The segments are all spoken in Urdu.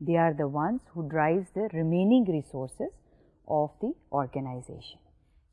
They are the ones who drives the remaining resources of the organization.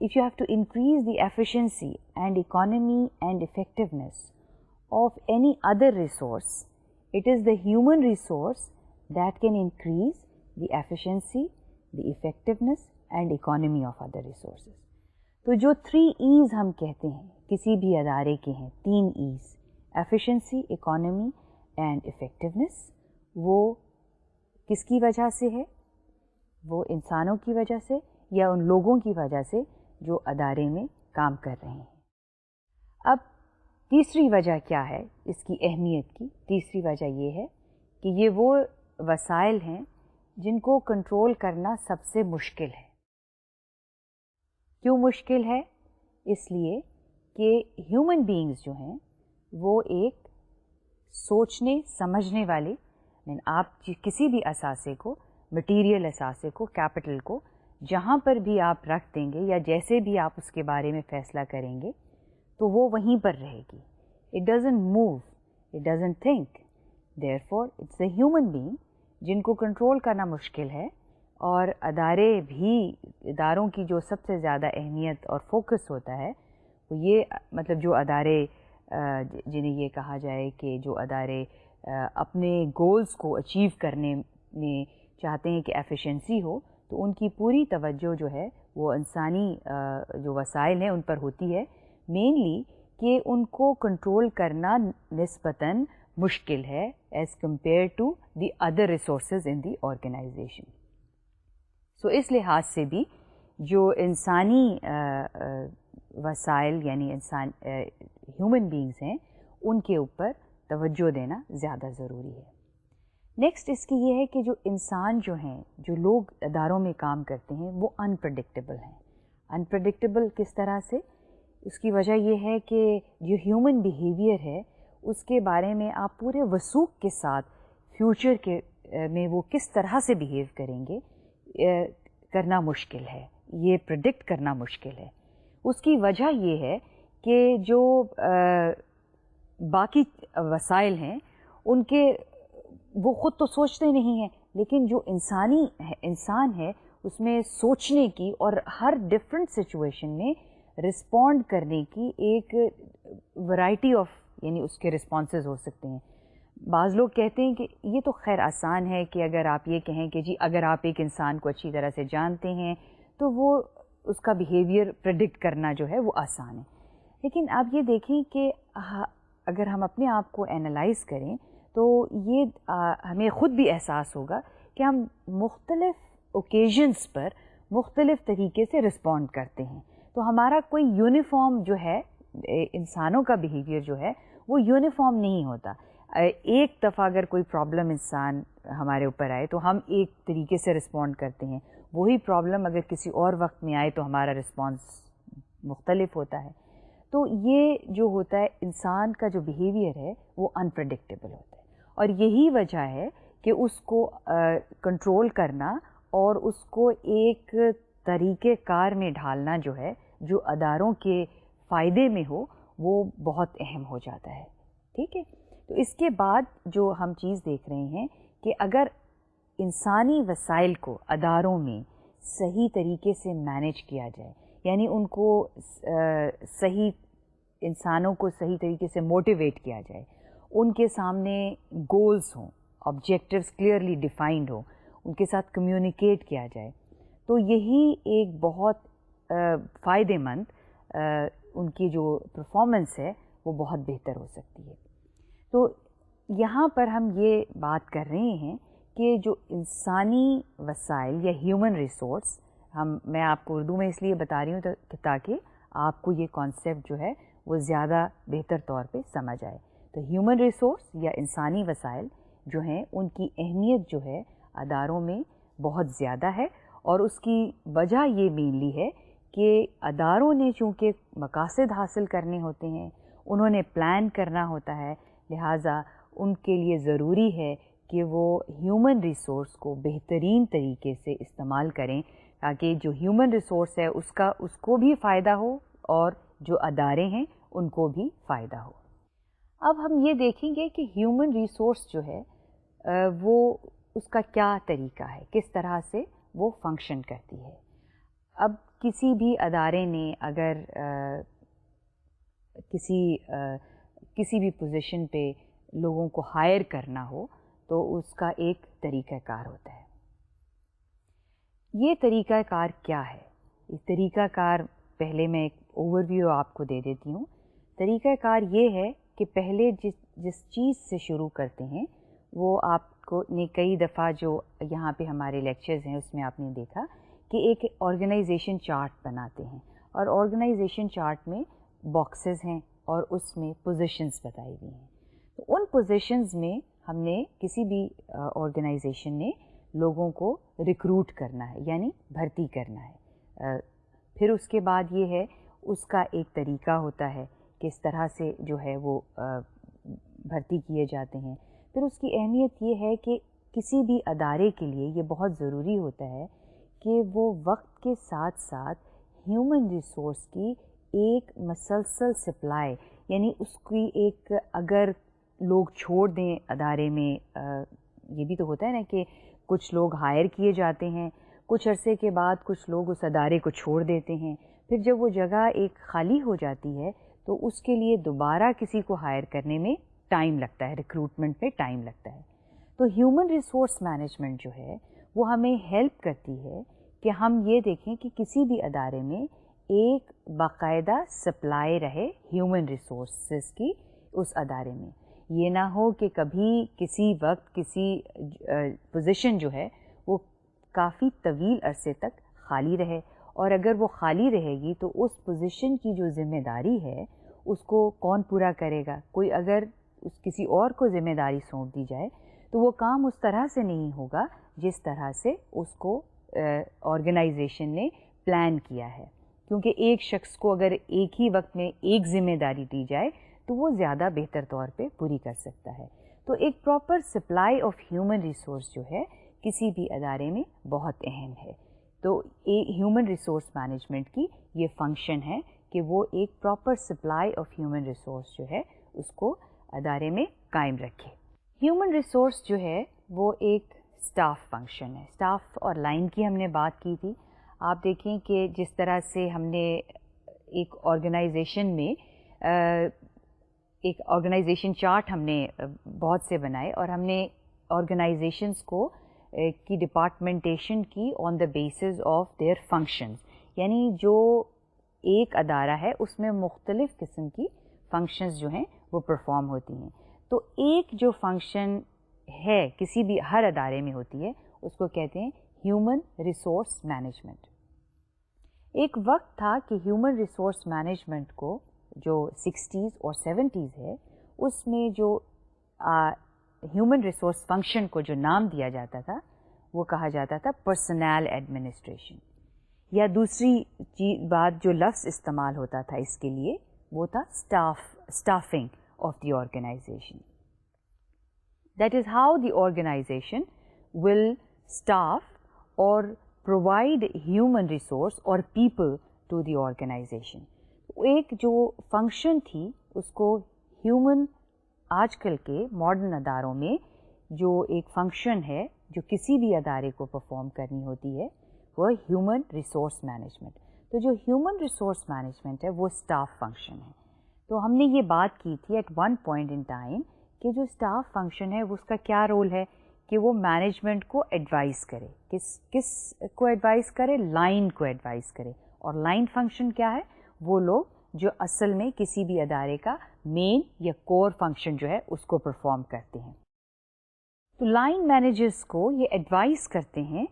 if you have to increase the efficiency and economy and effectiveness of any other resource, It is the human resource that can increase the efficiency, the effectiveness and economy of other resources. تو جو 3 E's ہم کہتے ہیں کسی بھی ادارے کے ہیں 3 E's efficiency, economy and effectiveness, وہ کس کی وجہ سے ہے؟ وہ انسانوں کی وجہ سے یا ان لوگوں کی وجہ سے جو ادارے میں کام کر رہے ہیں. اب تیسری وجہ کیا ہے اس کی اہمیت کی؟ تیسری وجہ یہ ہے کہ یہ وہ وسائل ہیں جن کو کنٹرول کرنا سب سے مشکل ہے. کیوں مشکل ہے؟ اس لیے کہ ہیومن بینگز جو ہیں وہ ایک سوچنے سمجھنے والے، آپ کسی بھی اثاثے کو، مٹیریل اثاثے کو، کیپٹل کو جہاں پر بھی آپ رکھ دیں گے یا جیسے بھی آپ اس کے بارے میں فیصلہ کریں گے تو وہ وہیں پر رہے گی. It doesn't move, it doesn't think. Therefore it's a human being جن کو کنٹرول کرنا مشکل ہے. اور اداروں کی جو سب سے زیادہ اہمیت اور فوکس ہوتا ہے وہ یہ، مطلب جو ادارے جنہیں یہ کہا جائے کہ جو ادارے اپنے گولز کو اچیو کرنے میں چاہتے ہیں کہ ایفیشنسی ہو، تو ان کی پوری توجہ جو ہے وہ انسانی جو وسائل ہیں ان پر ہوتی ہے، مینلی کہ ان کو کنٹرول کرنا نسبتاً مشکل ہے as compare to the other resources in the organisation. So اس لحاظ سے بھی جو انسانی وسائل یعنی ہیومن بینگز ہیں ان کے اوپر توجہ دینا زیادہ ضروری ہے. نیکسٹ اس کی یہ ہے کہ جو انسان جو ہیں، جو لوگ اداروں میں کام کرتے ہیں وہ انپریڈکٹیبل ہیں. انپریڈکٹیبل کس طرح سے؟ اس کی وجہ یہ ہے کہ جو ہیومن بیہیویئر ہے اس کے بارے میں آپ پورے وثوق کے ساتھ فیوچر کے میں وہ کس طرح سے بیہیو کریں گے کرنا مشکل ہے، یہ پریڈکٹ کرنا مشکل ہے. اس کی وجہ یہ ہے کہ جو باقی وسائل ہیں ان کے وہ خود تو سوچتے نہیں ہیں، لیکن جو انسان ہے اس میں سوچنے کی اور ہر ڈفرینٹ سچویشن میں رسپونڈ کرنے کی ایک ورائٹی آف یعنی اس کے رسپانسز ہو سکتے ہیں. بعض لوگ کہتے ہیں کہ یہ تو خیر آسان ہے کہ اگر آپ یہ کہیں کہ جی اگر آپ ایک انسان کو اچھی طرح سے جانتے ہیں تو وہ اس کا بیہیویئر پریڈکٹ کرنا جو ہے وہ آسان ہے. لیکن آپ یہ دیکھیں کہ اگر ہم اپنے آپ کو اینالائز کریں تو یہ ہمیں خود بھی احساس ہوگا کہ ہم مختلف اوکیزنس پر مختلف طریقے سے رسپونڈ کرتے ہیں. تو ہمارا کوئی یونیفارم جو ہے، انسانوں کا بیہیویئر جو ہے وہ یونیفارم نہیں ہوتا. ایک دفعہ اگر کوئی پرابلم انسان ہمارے اوپر آئے تو ہم ایک طریقے سے رسپونڈ کرتے ہیں، وہی پرابلم اگر کسی اور وقت میں آئے تو ہمارا رسپانس مختلف ہوتا ہے. تو یہ جو ہوتا ہے انسان کا جو بیہیویئر ہے وہ انپریڈکٹیبل ہوتا ہے، اور یہی وجہ ہے کہ اس کو کنٹرول کرنا اور اس کو ایک طریقہ کار میں ڈھالنا جو ہے جو اداروں کے فائدے میں ہو وہ بہت اہم ہو جاتا ہے. ٹھیک ہے، تو اس کے بعد جو ہم چیز دیکھ رہے ہیں کہ اگر انسانی وسائل کو اداروں میں صحیح طریقے سے مینیج کیا جائے، یعنی ان کو انسانوں کو صحیح طریقے سے موٹیویٹ کیا جائے، ان کے سامنے گولز ہوں، آبجیکٹیوز کلیئرلی ڈیفائنڈ ہوں، ان کے ساتھ کمیونیکیٹ کیا جائے، تو یہی ایک بہت فائدے مند ان کی جو پرفارمنس ہے وہ بہت بہتر ہو سکتی ہے. تو یہاں پر ہم یہ بات کر رہے ہیں کہ جو انسانی وسائل یا ہیومن ریسورس، میں آپ کو اردو میں اس لیے بتا رہی ہوں تاکہ آپ کو یہ کانسیپٹ جو ہے وہ زیادہ بہتر طور پہ سمجھ آئے. تو ہیومن ریسورس یا انسانی وسائل جو ہیں ان کی اہمیت جو ہے اداروں میں بہت زیادہ ہے، اور اس کی وجہ یہ مینلی ہے کہ اداروں نے چونکہ مقاصد حاصل کرنے ہوتے ہیں، انہوں نے پلان کرنا ہوتا ہے، لہٰذا ان کے لیے ضروری ہے کہ وہ ہیومن ریسورس کو بہترین طریقے سے استعمال کریں تاکہ جو ہیومن ریسورس ہے اس کو بھی فائدہ ہو اور جو ادارے ہیں ان کو بھی فائدہ ہو. اب ہم یہ دیکھیں گے کہ ہیومن ریسورس جو ہے وہ اس کا کیا طریقہ ہے، کس طرح سے وہ فنکشن کرتی ہے. اب کسی بھی ادارے نے اگر کسی بھی پوزیشن پہ لوگوں کو ہائر کرنا ہو تو اس کا ایک طریقہ کار ہوتا ہے. یہ طریقہ کار کیا ہے؟ اس طریقہ کار پہلے میں ایک اوور ویو آپ کو دے دیتی ہوں. طریقہ کار یہ ہے کہ پہلے جس چیز سے شروع کرتے ہیں وہ آپ کو نے کئی دفعہ جو یہاں پہ ہمارے لیکچرز ہیں اس میں آپ نے دیکھا کہ ایک آرگنائزیشن چارٹ بناتے ہیں اور آرگنائزیشن چارٹ میں باکسز ہیں اور اس میں پوزیشنز بتائی ہوئی ہیں. تو ان پوزیشنز میں ہم نے کسی بھی آرگنائزیشن نے لوگوں کو ریکروٹ کرنا ہے یعنی بھرتی کرنا ہے. پھر اس کے بعد یہ ہے اس کا ایک طریقہ ہوتا ہے کہ اس طرح سے جو ہے وہ بھرتی کیے جاتے ہیں. پھر اس کی اہمیت یہ ہے کہ کسی بھی ادارے کے لیے یہ بہت ضروری ہوتا ہے کہ وہ وقت کے ساتھ ساتھ ہیومن ریسورس کی ایک مسلسل سپلائی یعنی اس کی ایک اگر لوگ چھوڑ دیں ادارے میں یہ بھی تو ہوتا ہے نا کہ کچھ لوگ ہائر کیے جاتے ہیں, کچھ عرصے کے بعد کچھ لوگ اس ادارے کو چھوڑ دیتے ہیں, پھر جب وہ جگہ ایک خالی ہو جاتی ہے تو اس کے لیے دوبارہ کسی کو ہائر کرنے میں ٹائم لگتا ہے, ریکروٹمنٹ میں ٹائم لگتا ہے. تو ہیومن ریسورس مینجمنٹ جو ہے وہ ہمیں ہیلپ کرتی ہے کہ ہم یہ دیکھیں کہ کسی بھی ادارے میں ایک باقاعدہ سپلائی رہے ہیومن ریسورسز کی اس ادارے میں. یہ نہ ہو کہ کبھی کسی وقت کسی پوزیشن جو ہے وہ کافی طویل عرصے تک خالی رہے, اور اگر وہ خالی رہے گی تو اس پوزیشن کی جو ذمہ داری ہے اس کو کون پورا کرے گا؟ کوئی اگر کسی اور کو ذمہ داری سونپ دی جائے تو وہ کام اس طرح سے نہیں ہوگا جس طرح سے اس کو آرگنائزیشن نے پلان کیا ہے, کیونکہ ایک شخص کو اگر ایک ہی وقت میں ایک ذمہ داری دی جائے تو وہ زیادہ بہتر طور پہ پوری کر سکتا ہے. تو ایک proper supply of human resource جو ہے کسی بھی ادارے میں بہت اہم ہے. تو ہیومن ریسورس مینجمنٹ کی یہ فنکشن ہے کہ وہ ایک proper supply of human resource جو ہے اس کو ادارے میں قائم رکھے. ہیومن ریسورس جو ہے وہ ایک اسٹاف فنکشن ہے. اسٹاف اور لائن کی ہم نے بات کی تھی. آپ دیکھیں کہ جس طرح سے ہم نے ایک آرگنائزیشن میں ایک آرگنائزیشن چارٹ ہم نے بہت سے بنائے اور ہم نے آرگنائزیشنس کو کی ڈپارٹمنٹیشن کی آن دا بیسز آف دیئر فنکشنز, یعنی جو ایک ادارہ ہے اس میں مختلف قسم کی فنکشنز جو ہیں وہ پرفارم ہوتی ہیں. تو ایک جو فنکشن ہے کسی بھی ہر ادارے میں ہوتی ہے اس کو کہتے ہیں ہیومن ریسورس مینجمنٹ. ایک وقت تھا کہ ہیومن ریسورس مینجمنٹ کو جو 60s اور 70s ہے اس میں جو ہیومن ریسورس فنکشن کو جو نام دیا جاتا تھا وہ کہا جاتا تھا پرسنل ایڈمنسٹریشن, یا دوسری بات جو لفظ استعمال ہوتا تھا اس کے لیے وہ تھا staffing of the organisation. That is how the organisation will staff اور پرووائڈ ہیومن ریسورس اور پیپل ٹو دی آرگنائزیشن. ایک جو فنکشن تھی اس کو ہیومن, آج کل کے ماڈرن اداروں میں جو ایک فنکشن ہے جو کسی بھی ادارے کو پرفارم کرنی ہوتی ہے وہ ہیومن ریسورس مینجمنٹ. تو جو ہیومن ریسورس مینجمنٹ ہے وہ اسٹاف فنکشن ہے. تو ہم نے یہ بات کی تھی at one point in time کہ جو اسٹاف فنکشن ہے اس کا کیا رول ہے کہ وہ مینجمنٹ کو ایڈوائز کرے. کس کو ایڈوائز کرے؟ لائن کو ایڈوائز کرے. اور لائن فنکشن کیا ہے؟ وہ لوگ جو اصل میں کسی بھی ادارے کا مین یا کور فنکشن جو ہے اس کو پرفارم کرتے ہیں. تو لائن مینیجرس کو یہ ایڈوائز کرتے ہیں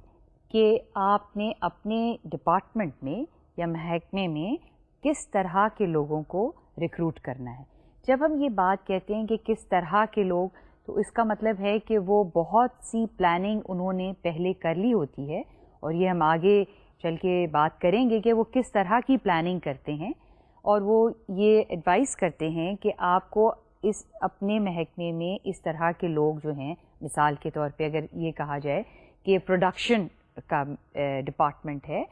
کہ آپ نے اپنے ڈپارٹمنٹ میں یا محکمے میں کس طرح کے لوگوں کو ریکروٹ کرنا ہے. جب ہم یہ بات کہتے ہیں کہ کس طرح کے لوگ, تو اس کا مطلب ہے کہ وہ بہت سی پلاننگ انہوں نے پہلے کر لی ہوتی ہے, اور یہ ہم آگے چل کے بات کریں گے کہ وہ کس طرح کی پلاننگ کرتے ہیں. اور وہ یہ ایڈوائز کرتے ہیں کہ آپ کو اس اپنے محکمے میں اس طرح کے لوگ جو ہیں, مثال کے طور پہ اگر یہ کہا جائے کہ پروڈکشن کا ڈپارٹمنٹ ہے,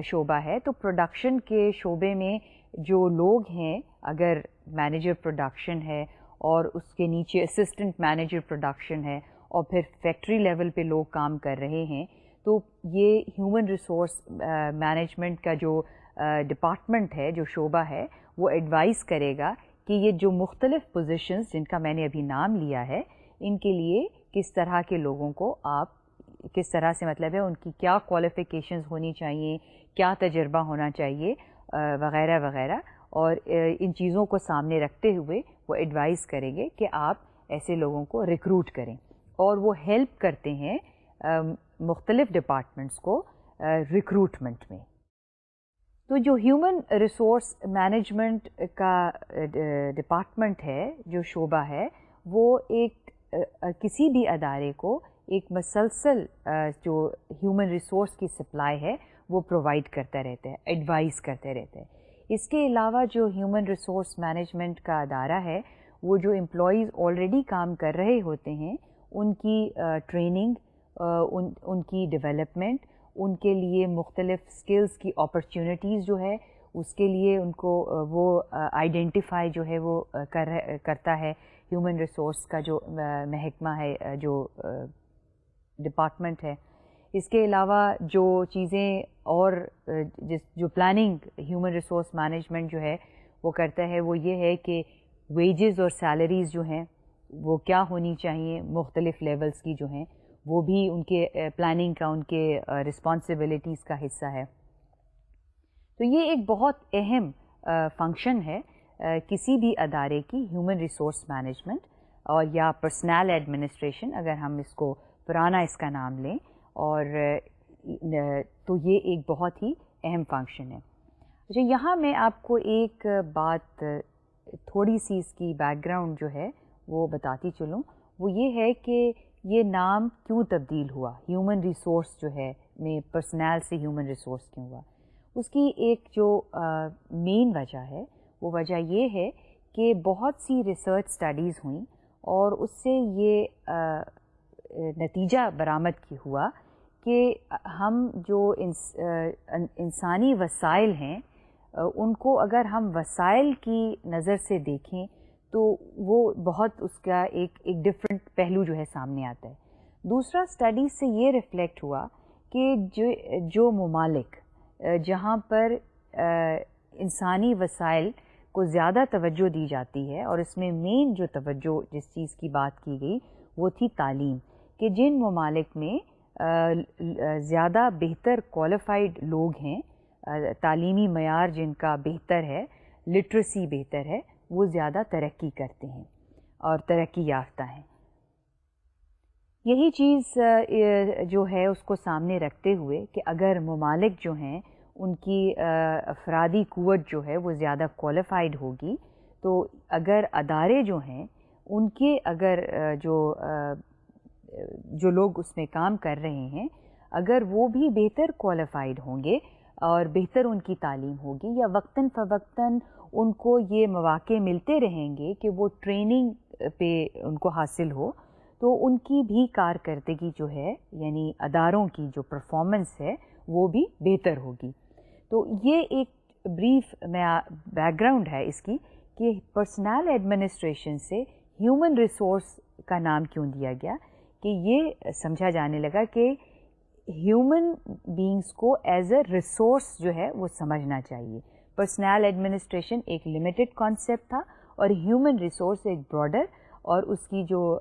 شعبہ ہے, تو پروڈکشن کے شعبے میں جو لوگ ہیں, اگر مینیجر پروڈکشن ہے اور اس کے نیچے اسسٹنٹ مینیجر پروڈکشن ہے اور پھر فیکٹری لیول پہ لوگ کام کر رہے ہیں, تو یہ ہیومن ریسورس مینجمنٹ کا جو ڈپارٹمنٹ ہے, جو شعبہ ہے, وہ ایڈوائز کرے گا کہ یہ جو مختلف پوزیشنز جن کا میں نے ابھی نام لیا ہے ان کے لیے کس طرح کے لوگوں کو آپ کس طرح سے مطلب ہے ان کی کیا کوالیفیکیشنز ہونی چاہیے, کیا تجربہ ہونا چاہیے وغیرہ وغیرہ, اور ان چیزوں کو سامنے رکھتے ہوئے وہ ایڈوائز کریں گے کہ آپ ایسے لوگوں کو ریکروٹ کریں, اور وہ ہیلپ کرتے ہیں مختلف ڈپارٹمنٹس کو ریکروٹمنٹ میں. تو جو ہیومن ریسورس مینجمنٹ کا ڈپارٹمنٹ ہے, جو شعبہ ہے, وہ ایک کسی بھی ادارے کو ایک مسلسل جو ہیومن ریسورس کی سپلائی ہے وہ پرووائڈ کرتا رہتا ہے, ایڈوائز کرتے رہتے ہیں. اس کے علاوہ جو ہیومن ریسورس مینجمنٹ کا ادارہ ہے وہ جو امپلائیز آلریڈی کام کر رہے ہوتے ہیں ان کی ٹریننگ, ان کی ڈیولپمنٹ, ان کے لیے مختلف سکلز کی اپرچونیٹیز جو ہے اس کے لیے ان کو وہ آئیڈینٹیفائی جو ہے وہ کرتا ہے ہیومن ریسورس کا جو محکمہ ہے, جو ڈپارٹمنٹ ہے. اس کے علاوہ جو چیزیں اور جو پلاننگ ہیومن ریسورس مینجمنٹ جو ہے وہ کرتا ہے وہ یہ ہے کہ ویجز اور سیلریز جو ہیں وہ کیا ہونی چاہیے مختلف لیولز کی جو ہیں وہ بھی ان کے پلاننگ کا, ان کے رسپانسبلٹیز کا حصہ ہے. تو یہ ایک بہت اہم فنکشن ہے کسی بھی ادارے کی, ہیومن ریسورس مینجمنٹ اور یا پرسنل ایڈمنسٹریشن اگر ہم اس کو پرانا اس کا نام لیں, اور تو یہ ایک بہت ہی اہم فنکشن ہے. اچھا, یہاں میں آپ کو ایک بات تھوڑی سی اس کی بیک گراؤنڈ جو ہے وہ بتاتی چلوں, وہ یہ ہے کہ یہ نام کیوں تبدیل ہوا, ہیومن ریسورس جو ہے میں پرسنل سے ہیومن ریسورس کیوں ہوا. اس کی ایک جو مین وجہ ہے وہ وجہ یہ ہے کہ بہت سی ریسرچ سٹڈیز ہوئیں اور اس سے یہ نتیجہ برآمد کی ہوا کہ ہم جو انسانی وسائل ہیں ان کو اگر ہم وسائل کی نظر سے دیکھیں تو وہ بہت اس کا ایک ڈفرینٹ پہلو جو ہے سامنے آتا ہے. دوسرا, اسٹڈیز سے یہ ریفلیکٹ ہوا کہ جو ممالک جہاں پر انسانی وسائل کو زیادہ توجہ دی جاتی ہے, اور اس میں مین جو توجہ جس چیز کی بات کی گئی وہ تھی تعلیم, کہ جن ممالک میں زیادہ بہتر کوالیفائڈ لوگ ہیں, تعلیمی معیار جن کا بہتر ہے, لٹریسی بہتر ہے, وہ زیادہ ترقی کرتے ہیں اور ترقی یافتہ ہیں. یہی چیز جو ہے اس کو سامنے رکھتے ہوئے کہ اگر ممالک جو ہیں ان کی افرادی قوت جو ہے وہ زیادہ کوالیفائڈ ہوگی, تو اگر ادارے جو ہیں ان کے اگر جو لوگ اس میں کام کر رہے ہیں اگر وہ بھی بہتر کوالیفائڈ ہوں گے اور بہتر ان کی تعلیم ہوگی, یا وقتاً فوقتاً ان کو یہ مواقع ملتے رہیں گے کہ وہ ٹریننگ پہ ان کو حاصل ہو, تو ان کی بھی کارکردگی جو ہے یعنی اداروں کی جو پرفارمنس ہے وہ بھی بہتر ہوگی. تو یہ ایک بریف بیک گراؤنڈ ہے اس کی کہ پرسنل ایڈمنسٹریشن سے ہیومن ریسورس کا نام کیوں دیا گیا, کہ یہ سمجھا جانے لگا کہ ہیومن بینگس کو ایز اے ریسورس جو ہے وہ سمجھنا چاہیے. پرسنل ایڈمنسٹریشن ایک لمیٹڈ کانسیپٹ تھا اور ہیومن ریسورس ایک براڈر, اور اس کی جو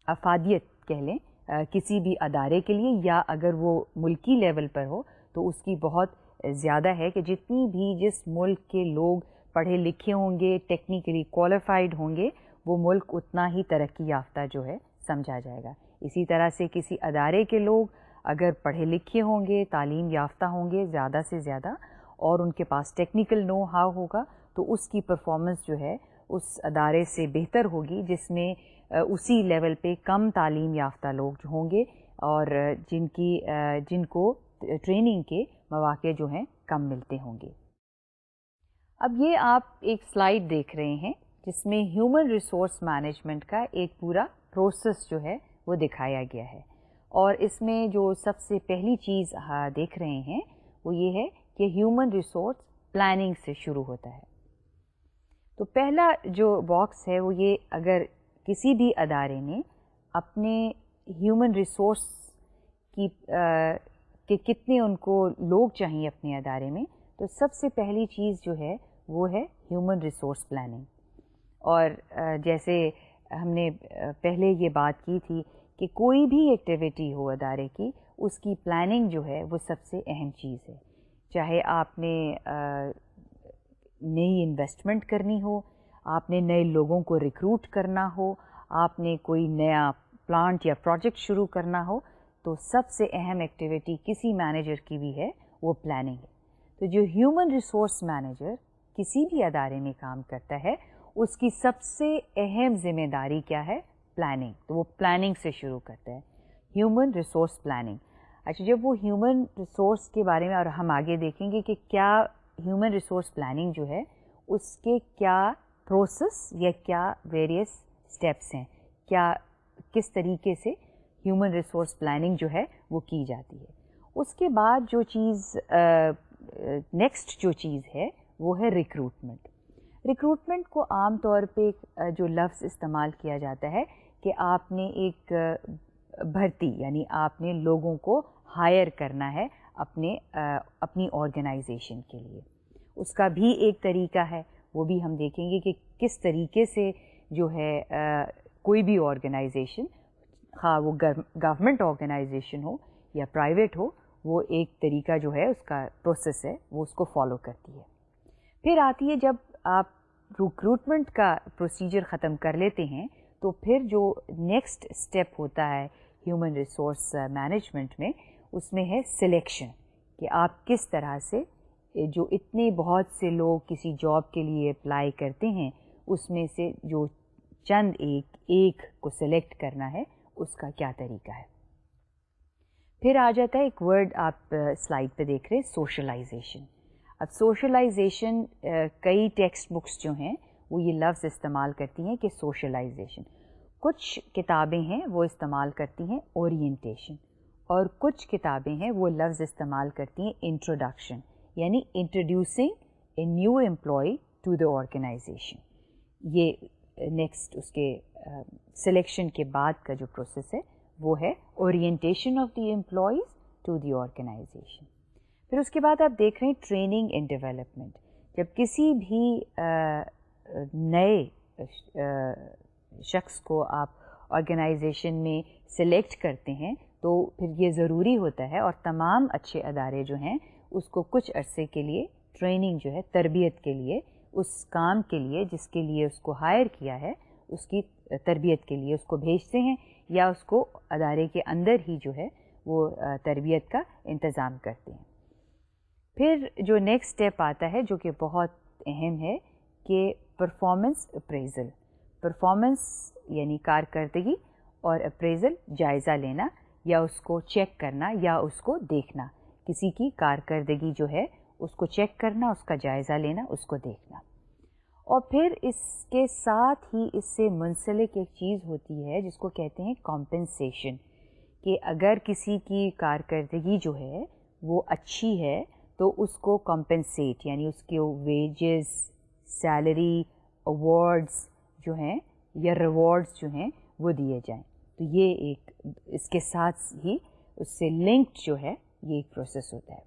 افادیت کہہ لیں کسی بھی ادارے کے لیے یا اگر وہ ملکی لیول پر ہو تو اس کی بہت زیادہ ہے کہ جتنی بھی جس ملک کے لوگ پڑھے لکھے ہوں گے, ٹیکنیکلی کوالیفائڈ ہوں گے, وہ ملک اتنا ہی ترقی یافتہ جو ہے سمجھا جائے گا. اسی طرح سے کسی ادارے کے لوگ اگر پڑھے لکھے ہوں گے, تعلیم یافتہ ہوں گے زیادہ سے زیادہ, اور ان کے پاس ٹیکنیکل نو ہاؤ ہوگا, تو اس کی پرفارمنس جو ہے اس ادارے سے بہتر ہوگی جس میں اسی لیول پہ کم تعلیم یافتہ لوگ جو ہوں گے اور جن کو ٹریننگ کے مواقع جو ہیں کم ملتے ہوں گے. اب یہ آپ ایک سلائیڈ دیکھ رہے ہیں جس میں ہیومن ریسورس مینجمنٹ کا ایک پورا پروسیس جو ہے وہ دکھایا گیا ہے, اور اس میں جو سب سے پہلی چیز دیکھ رہے ہیں وہ یہ ہے کہ ہیومن ریسورس پلاننگ سے شروع ہوتا ہے. تو پہلا جو باکس ہے وہ یہ, اگر کسی بھی ادارے نے اپنے ہیومن ریسورس کی کہ کتنے ان کو لوگ چاہیے اپنے ادارے میں, تو سب سے پہلی چیز جو ہے وہ ہے ہیومن ریسورس پلاننگ. اور جیسے ہم نے پہلے یہ بات کی تھی کہ کوئی بھی ایکٹیویٹی ہو ادارے کی، اس کی پلاننگ جو ہے وہ سب سے اہم چیز ہے. چاہے آپ نے نئی انویسٹمنٹ کرنی ہو، آپ نے نئے لوگوں کو ریکروٹ کرنا ہو، آپ نے کوئی نیا پلانٹ یا پروجیکٹ شروع کرنا ہو، تو سب سے اہم ایکٹیویٹی کسی مینیجر کی بھی ہے وہ پلاننگ ہے. تو جو ہیومن ریسورس مینیجر کسی بھی ادارے میں کام کرتا ہے، اس کی سب سے اہم ذمہ داری کیا ہے؟ پلاننگ. تو وہ پلاننگ سے شروع کرتا ہے، ہیومن ریسورس پلاننگ. اچھا، جب وہ ہیومن ریسورس کے بارے میں، اور ہم آگے دیکھیں گے کہ کیا ہیومن ریسورس پلاننگ جو ہے اس کے کیا پروسیس یا کیا ویریس اسٹیپس ہیں، کیا کس طریقے سے ہیومن ریسورس پلاننگ جو ہے وہ کی جاتی ہے. اس کے بعد جو چیز نیکسٹ جو چیز ہے وہ ہے ریکروٹمنٹ. ریکروٹمنٹ کو عام طور پہ جو لفظ استعمال کیا جاتا ہے کہ آپ نے ایک بھرتی، یعنی آپ نے لوگوں کو ہائر کرنا ہے اپنی آرگنائزیشن کے لیے. اس کا بھی ایک طریقہ ہے، وہ بھی ہم دیکھیں گے کہ کس طریقے سے جو ہے کوئی بھی آرگنائزیشن، خواہ وہ گورنمنٹ آرگنائزیشن ہو یا پرائیویٹ ہو، وہ ایک طریقہ جو ہے اس کا پروسیس ہے وہ اس کو فالو کرتی ہے. پھر آتی ہے جب آپ ریکروٹمنٹ کا پروسیجر ختم کر لیتے ہیں تو پھر جو نیکسٹ اسٹیپ ہوتا ہے ہیومن ریسورس مینجمنٹ میں، اس میں ہے سلیکشن، کہ آپ کس طرح سے جو اتنے بہت سے لوگ کسی جاب کے لیے اپلائی کرتے ہیں، اس میں سے جو چند ایک کو سلیکٹ کرنا ہے، اس کا کیا طریقہ ہے. پھر آ جاتا ہے ایک ورڈ آپ سلائڈ پہ دیکھ رہے ہیں، سوشلائزیشن. اب سوشلائزیشن کئی ٹیکسٹ بکس جو ہیں وہ یہ لفظ استعمال کرتی ہیں کہ سوشلائزیشن. کچھ کتابیں ہیں وہ استعمال کرتی ہیں اورینٹیشن، اور کچھ کتابیں ہیں وہ لفظ استعمال کرتی ہیں انٹروڈکشن، یعنی introducing a new employee to the organisation. یہ نیکسٹ اس کے سلیکشن کے بعد کا جو پروسیس ہے وہ ہے orientation of the employees to the organisation. پھر اس کے بعد آپ دیکھ رہے ہیں ٹریننگ اینڈ ڈیولپمنٹ. جب کسی بھی نئے شخص کو آپ آرگنائزیشن میں سلیکٹ کرتے ہیں تو پھر یہ ضروری ہوتا ہے، اور تمام اچھے ادارے جو ہیں اس کو کچھ عرصے کے لیے ٹریننگ جو ہے، تربیت کے لیے، اس کام کے لیے جس کے لیے اس کو ہائر کیا ہے، اس کی تربیت کے لیے اس کو بھیجتے ہیں، یا اس کو ادارے کے اندر ہی جو ہے وہ تربیت کا انتظام کرتے ہیں. پھر جو نیکسٹ اسٹیپ آتا ہے جو کہ بہت اہم ہے کہ پرفارمنس اپریزل. پرفارمنس یعنی کارکردگی، اور اپریزل جائزہ لینا یا اس کو چیک کرنا یا اس کو دیکھنا. کسی کی کارکردگی جو ہے اس کو چیک کرنا، اس کا جائزہ لینا، اس کو دیکھنا. اور پھر اس کے ساتھ ہی اس سے منسلک ایک چیز ہوتی ہے جس کو کہتے ہیں کمپنسیشن، کہ اگر کسی کی کارکردگی جو ہے وہ اچھی ہے تو اس کو کمپنسیٹ، یعنی اس کے ویجز، سیلری، ایوارڈز جو ہیں یا ریوارڈز جو ہیں وہ دیے جائیں. تو یہ ایک اس کے ساتھ ہی اس سے لنکڈ جو ہے یہ ایک پروسیس ہوتا ہے.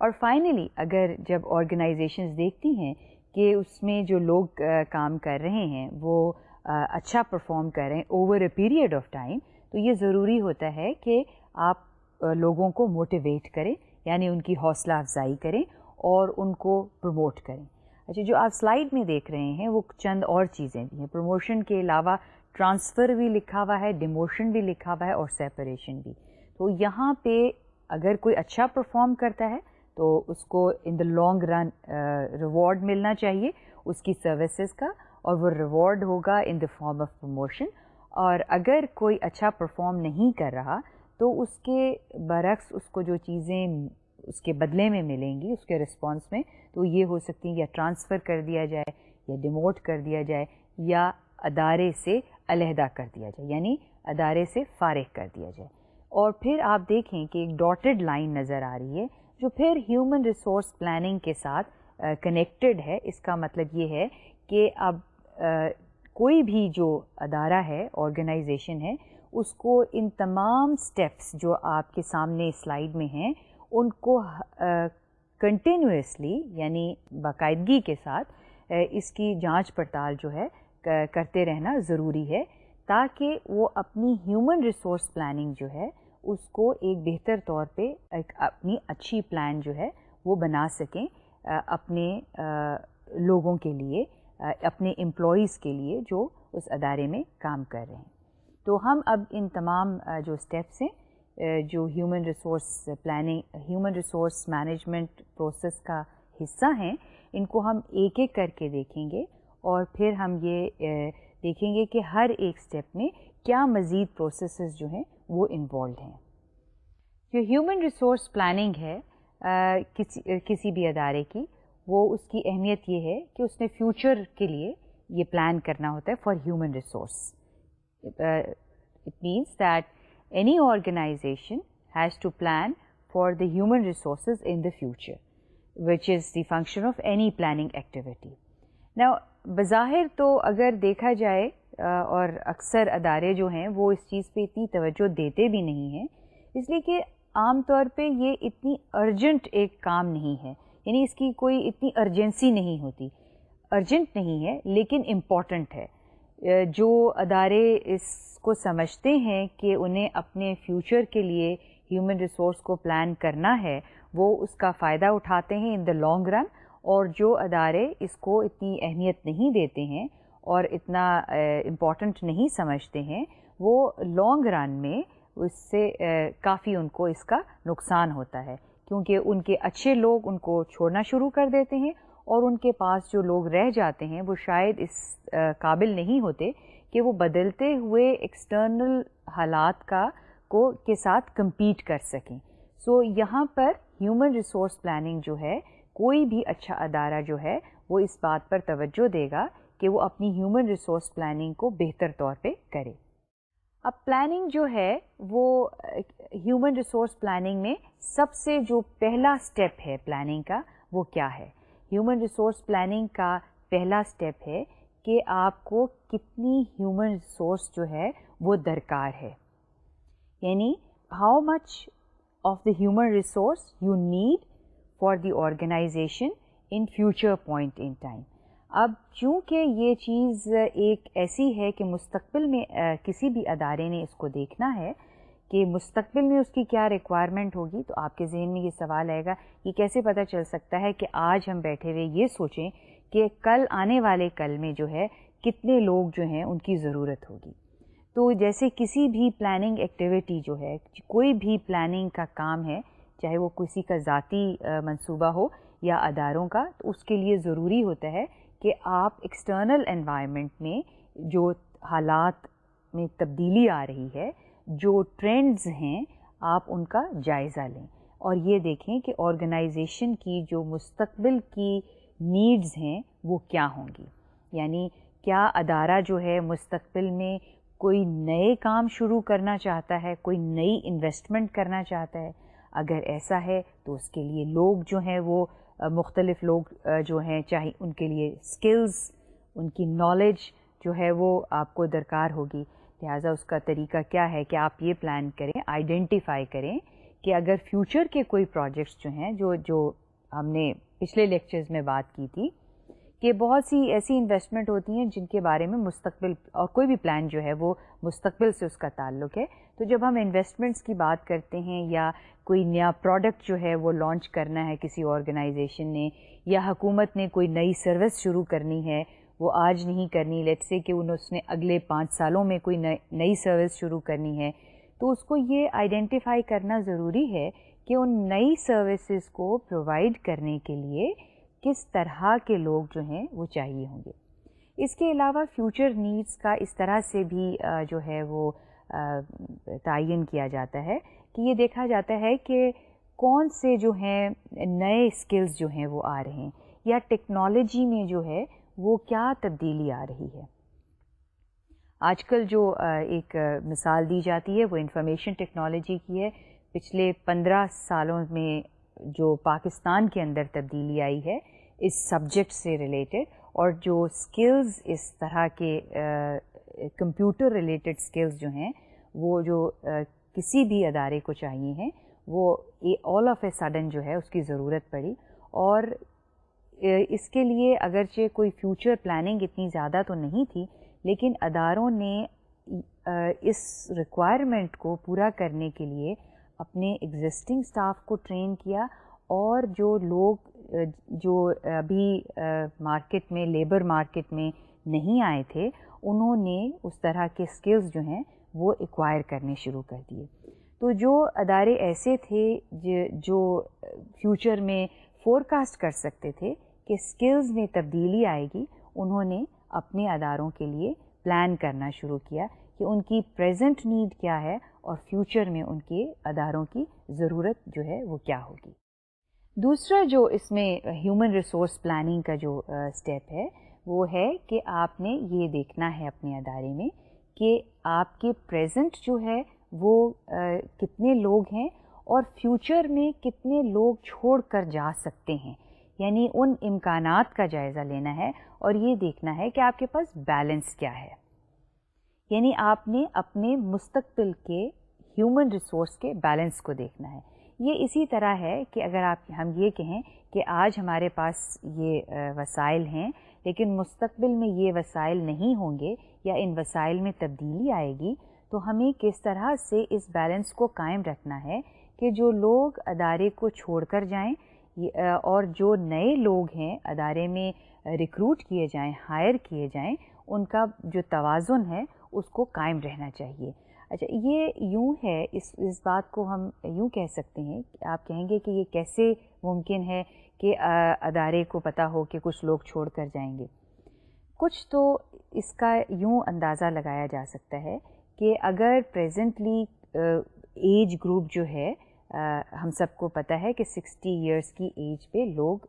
اور فائنلی اگر جب آرگنائزیشنز دیکھتی ہیں کہ اس میں جو لوگ کام کر رہے ہیں وہ اچھا پرفارم کر رہے ہیں over a period of time, تو یہ ضروری ہوتا ہے کہ آپ لوگوں کو موٹیویٹ کریں، یعنی ان کی حوصلہ افزائی کریں اور ان کو پروموٹ کریں. اچھا، جو آپ سلائیڈ میں دیکھ رہے ہیں وہ چند اور چیزیں بھی ہیں. پروموشن کے علاوہ ٹرانسفر بھی لکھا ہوا ہے، ڈیموشن بھی لکھا ہوا ہے، اور سیپریشن بھی. تو یہاں پہ اگر کوئی اچھا پرفارم کرتا ہے تو اس کو ان دا لانگ رن ریوارڈ ملنا چاہیے اس کی سروسز کا، اور وہ ریوارڈ ہوگا ان دا فارم آف پروموشن. اور اگر کوئی اچھا پرفارم نہیں کر رہا تو اس کے برعکس اس کو جو چیزیں اس کے بدلے میں ملیں گی اس کے رسپانس میں، تو یہ ہو سکتی ہیں یا ٹرانسفر کر دیا جائے، یا ڈیموٹ کر دیا جائے، یا ادارے سے علیحدہ کر دیا جائے، یعنی ادارے سے فارغ کر دیا جائے. اور پھر آپ دیکھیں کہ ایک ڈاٹڈ لائن نظر آ رہی ہے جو پھر ہیومن ریسورس پلاننگ کے ساتھ کنیکٹڈ ہے. اس کا مطلب یہ ہے کہ اب کوئی بھی جو ادارہ ہے، آرگنائزیشن ہے، اس کو ان تمام سٹیپس جو آپ کے سامنے سلائیڈ میں ہیں ان کو کنٹینیوسلی یعنی باقاعدگی کے ساتھ اس کی جانچ پڑتال جو ہے کرتے رہنا ضروری ہے تاکہ وہ اپنی ہیومن ریسورس پلاننگ جو ہے اس کو ایک بہتر طور پہ اپنی اچھی پلان جو ہے وہ بنا سکیں اپنے لوگوں کے لیے، اپنے امپلائیز کے لیے جو اس ادارے میں کام کر رہے ہیں۔ تو ہم اب ان تمام جو اسٹیپس ہیں جو human resource planning, human resource management process کا حصہ ہیں، ان کو ہم ایک ایک کر کے دیکھیں گے اور پھر ہم یہ دیکھیں گے کہ ہر ایک اسٹیپ میں کیا مزید پروسیسز جو ہیں وہ انوالوڈ ہیں۔ جو ہیومن ریسورس پلاننگ ہے کسی بھی ادارے کی، وہ اس کی اہمیت یہ ہے کہ اس نے فیوچر کے لیے یہ پلان کرنا ہوتا ہے for human resource. It means that any organization has to plan for the human resources in the future, which is the function of any planning activity. Now بظاہر تو اگر دیکھا جائے اور اکثر ادارے جو ہیں وہ اس چیز پہ اتنی توجہ دیتے بھی نہیں ہیں، اس لیے کہ عام طور پہ یہ اتنی ارجنٹ ایک کام نہیں ہے، یعنی اس کی کوئی اتنی ارجنسی نہیں ہوتی، ارجنٹ نہیں ہے لیکن امپورٹنٹ ہے۔ جو ادارے اس کو سمجھتے ہیں کہ انہیں اپنے فیوچر کے لیے ہیومن ریسورس کو پلان کرنا ہے، وہ اس کا فائدہ اٹھاتے ہیں ان دا لانگ رن، اور جو ادارے اس کو اتنی اہمیت نہیں دیتے ہیں اور اتنا امپورٹنٹ نہیں سمجھتے ہیں، وہ لانگ رن میں اس سے کافی ان کو اس کا نقصان ہوتا ہے، کیونکہ ان کے اچھے لوگ ان کو چھوڑنا شروع کر دیتے ہیں اور ان کے پاس جو لوگ رہ جاتے ہیں وہ شاید اس قابل نہیں ہوتے کہ وہ بدلتے ہوئے ایکسٹرنل حالات کے ساتھ کمپیٹ کر سکیں۔ سو یہاں پر ہیومن ریسورس پلاننگ جو ہے، کوئی بھی اچھا ادارہ جو ہے وہ اس بات پر توجہ دے گا کہ وہ اپنی ہیومن ریسورس پلاننگ کو بہتر طور پہ کرے۔ اب پلاننگ جو ہے وہ ہیومن ریسورس پلاننگ میں سب سے جو پہلا سٹیپ ہے پلاننگ کا، وہ کیا ہے؟ ہیومن ریسورس پلاننگ کا پہلا سٹیپ ہے کہ آپ کو کتنی ہیومن ریسورس جو ہے وہ درکار ہے، یعنی how much of the human resource you need for the organisation in future point in time. اب چونکہ یہ چیز ایک ایسی ہے کہ مستقبل میں کسی بھی ادارے نے اس کو دیکھنا ہے کہ مستقبل میں اس کی کیا ریکوائرمنٹ ہوگی، تو آپ کے ذہن میں یہ سوال آئے گا، یہ کیسے پتہ چل سکتا ہے کہ آج ہم بیٹھے ہوئے یہ سوچیں کہ کل آنے والے کل میں جو ہے کتنے لوگ جو ہیں ان کی ضرورت ہوگی۔ تو جیسے کسی بھی پلاننگ ایکٹیویٹی جو ہے، کوئی بھی پلاننگ کا کام ہے، چاہے وہ کسی کا ذاتی منصوبہ ہو یا اداروں کا، تو اس کے لیے ضروری ہوتا ہے کہ آپ ایکسٹرنل انوائرمنٹ میں جو حالات میں تبدیلی آ رہی ہے، جو ٹرینڈز ہیں، آپ ان کا جائزہ لیں اور یہ دیکھیں کہ آرگنائزیشن کی جو مستقبل کی نیڈز ہیں وہ کیا ہوں گی، یعنی کیا ادارہ جو ہے مستقبل میں کوئی نئے کام شروع کرنا چاہتا ہے، کوئی نئی انویسٹمنٹ کرنا چاہتا ہے؟ اگر ایسا ہے تو اس کے لیے لوگ جو ہیں وہ مختلف لوگ جو ہیں، چاہے ان کے لیے سکلز، ان کی نالج جو ہے وہ آپ کو درکار ہوگی۔ لہٰذا اس کا طریقہ کیا ہے کہ آپ یہ پلان کریں، آئیڈینٹیفائی کریں کہ اگر فیوچر کے کوئی پروجیکٹس جو ہیں، جو ہم نے پچھلے لیکچرز میں بات کی تھی کہ بہت سی ایسی انویسٹمنٹ ہوتی ہیں جن کے بارے میں مستقبل، اور کوئی بھی پلان جو ہے وہ مستقبل سے اس کا تعلق ہے، تو جب ہم انویسٹمنٹس کی بات کرتے ہیں یا کوئی نیا پروڈکٹ جو ہے وہ لانچ کرنا ہے کسی آرگنائزیشن نے، یا حکومت نے کوئی نئی سروس شروع کرنی ہے، وہ آج نہیں کرنی، لیٹس سے کہ اس نے اگلے 5 سالوں میں کوئی نئی سروس شروع کرنی ہے، تو اس کو یہ آئیڈینٹیفائی کرنا ضروری ہے کہ ان نئی سروسز کو پرووائڈ کرنے کے لیے کس طرح کے لوگ جو ہیں وہ چاہیے ہوں گے۔ اس کے علاوہ فیوچر نیڈز کا اس طرح سے بھی جو ہے وہ تعین کیا جاتا ہے کہ یہ دیکھا جاتا ہے کہ کون سے جو ہیں نئے اسکلز جو ہیں وہ آ رہے ہیں، یا ٹیکنالوجی میں جو ہے وہ کیا تبدیلی آ رہی ہے۔ آج کل جو ایک مثال دی جاتی ہے وہ انفارمیشن ٹیکنالوجی کی ہے۔ پچھلے 15 سالوں میں جو پاکستان کے اندر تبدیلی آئی ہے اس سبجیکٹ سے ریلیٹڈ، اور جو سکلز اس طرح کے کمپیوٹر ریلیٹڈ سکلز جو ہیں وہ جو کسی بھی ادارے کو چاہیے ہیں، وہ آل آف اے سڈن جو ہے اس کی ضرورت پڑی، اور اس کے لیے اگرچہ کوئی فیوچر پلاننگ اتنی زیادہ تو نہیں تھی، لیکن اداروں نے اس ریکوائرمنٹ کو پورا کرنے کے لیے اپنے ایگزسٹنگ اسٹاف کو ٹرین کیا، اور جو لوگ جو ابھی مارکیٹ میں لیبر مارکیٹ میں نہیں آئے تھے، انہوں نے اس طرح کے اسکلز جو ہیں وہ ایکوائر کرنے شروع کر دیے۔ تو جو ادارے ایسے تھے جو فیوچر میں فور کاسٹ کر سکتے تھے کہ اسکلز میں تبدیلی آئے گی، انہوں نے اپنے اداروں کے لیے پلان کرنا شروع کیا کہ ان کی پریزنٹ نیڈ کیا ہے اور فیوچر میں ان کے اداروں کی ضرورت جو ہے وہ کیا ہوگی۔ دوسرا جو اس میں ہیومن ریسورس پلاننگ کا جو اسٹیپ ہے وہ ہے کہ آپ نے یہ دیکھنا ہے اپنے ادارے میں کہ آپ کے پریزنٹ جو ہے وہ کتنے لوگ ہیں اور فیوچر میں کتنے لوگ چھوڑ کر جا سکتے ہیں، یعنی ان امکانات کا جائزہ لینا ہے اور یہ دیکھنا ہے کہ آپ کے پاس بیلنس کیا ہے، یعنی آپ نے اپنے مستقبل کے ہیومن ریسورس کے بیلنس کو دیکھنا ہے۔ یہ اسی طرح ہے کہ اگر ہم یہ کہیں کہ آج ہمارے پاس یہ وسائل ہیں لیکن مستقبل میں یہ وسائل نہیں ہوں گے یا ان وسائل میں تبدیلی آئے گی، تو ہمیں کس طرح سے اس بیلنس کو قائم رکھنا ہے کہ جو لوگ ادارے کو چھوڑ کر جائیں اور جو نئے لوگ ہیں ادارے میں ریکروٹ کیے جائیں، ہائر کیے جائیں، ان کا جو توازن ہے اس کو قائم رہنا چاہیے۔ اچھا، یہ یوں ہے، اس بات کو ہم یوں کہہ سکتے ہیں، آپ کہیں گے کہ یہ کیسے ممکن ہے کہ ادارے کو پتہ ہو کہ کچھ لوگ چھوڑ کر جائیں گے؟ کچھ تو اس کا یوں اندازہ لگایا جا سکتا ہے کہ اگر پریزنٹلی ایج گروپ جو ہے، ہم سب کو پتہ ہے کہ 60 ایئرس کی ایج پہ لوگ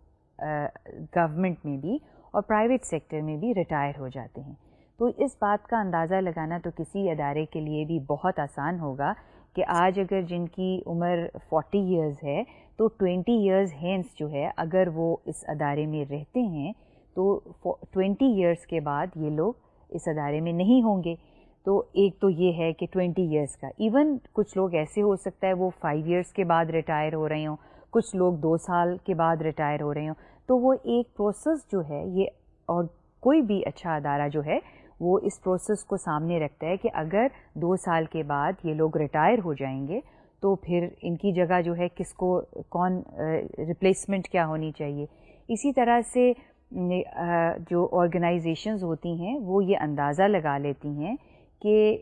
گورنمنٹ میں بھی اور پرائیویٹ سیکٹر میں بھی ریٹائر ہو جاتے ہیں، تو اس بات کا اندازہ لگانا تو کسی ادارے کے لیے بھی بہت آسان ہوگا کہ آج اگر جن کی عمر 40 ایئرز ہے تو 20 ایئرز ہینس جو ہے اگر وہ اس ادارے میں رہتے ہیں تو 20 ایئرس کے بعد یہ لوگ اس ادارے میں نہیں ہوں گے۔ تو ایک تو یہ ہے کہ 20 ایئرس کا، ایون کچھ لوگ ایسے ہو سکتا ہے وہ 5 ایئرس کے بعد ریٹائر ہو رہے ہوں، کچھ لوگ 2 سال کے بعد ریٹائر ہو رہے ہوں، تو وہ ایک پروسیس جو ہے یہ، اور کوئی بھی اچھا ادارہ جو ہے وہ اس پروسیس کو سامنے رکھتا ہے کہ اگر 2 سال کے بعد یہ لوگ ریٹائر ہو جائیں گے تو پھر ان کی جگہ جو ہے کس کو، کون ریپلیسمنٹ کیا ہونی چاہیے۔ اسی طرح سے جو آرگنائزیشنز ہوتی ہیں وہ یہ اندازہ لگا لیتی ہیں کہ